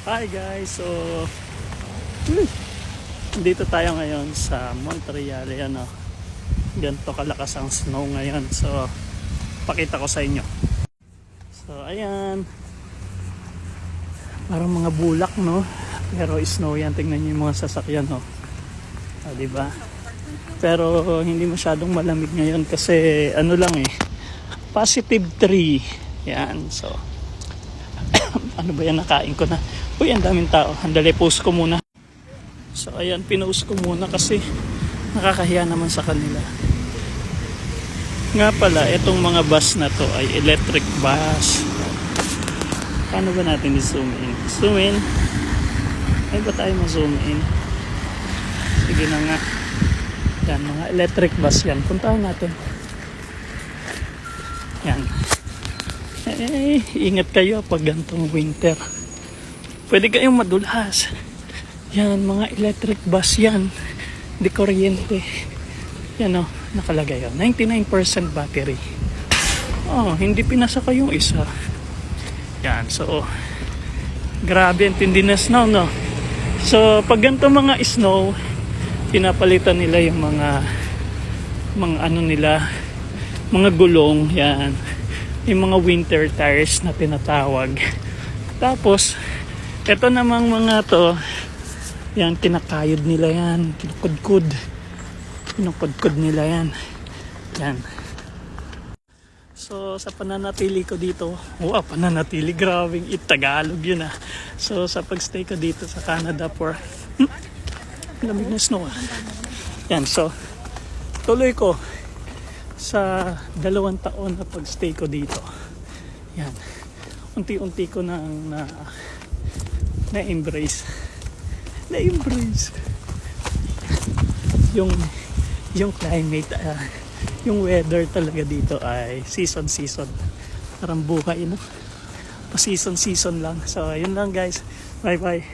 Hi guys, so dito tayo ngayon sa Montreal. Ayan o, ganito kalakas ang snow ngayon. So pakita ko sa inyo. So ayan, parang mga bulak, no? Pero snow yan. Tingnan nyo yung mga sasakyan, no? Diba? Pero hindi masyadong malamig ngayon kasi ano lang positive 3. Yan, so ano ba yan, nakain ko na. Uy, ang daming tao. Andali, post ko muna. So ayan, pinost ko muna kasi nakakahiya naman sa kanila. Nga pala, itong mga bus na to ay electric bus. Paano ba natin i-zoom in? Zoom in? Ay ba tayo ma-zoom in? Sige na nga. Yan, mga electric bus yan. Puntahan natin. Yan. Ingat kayo pag gantong winter. Pwede kayong madulas. Yan, mga electric bus yan. Di kuryente. Yan o, nakalagay o. 99% battery. Oh, hindi pinasaka yung isa. Yan, so grabe ang tindi na snow, no? So, pag ganito mga snow, pinapalitan nila yung mga ano nila, mga gulong, yan. Yung mga winter tires na tinatawag. Tapos, eto namang mga to, yan, kinakayod nila yan, kinukudkud nila yan. Yan. So, sa pananatili ko dito, pananatili, grabing Tagalog yun ah. So, sa pagstay ko dito sa Canada for, lamig na snow ah. Yan, so, tuloy ko sa 2 taon na pagstay ko dito. Yan. Unti-unti ko na-embrace yung climate, yung weather talaga dito ay season parang buhay, no? Pa season lang. So ayun lang guys, bye bye.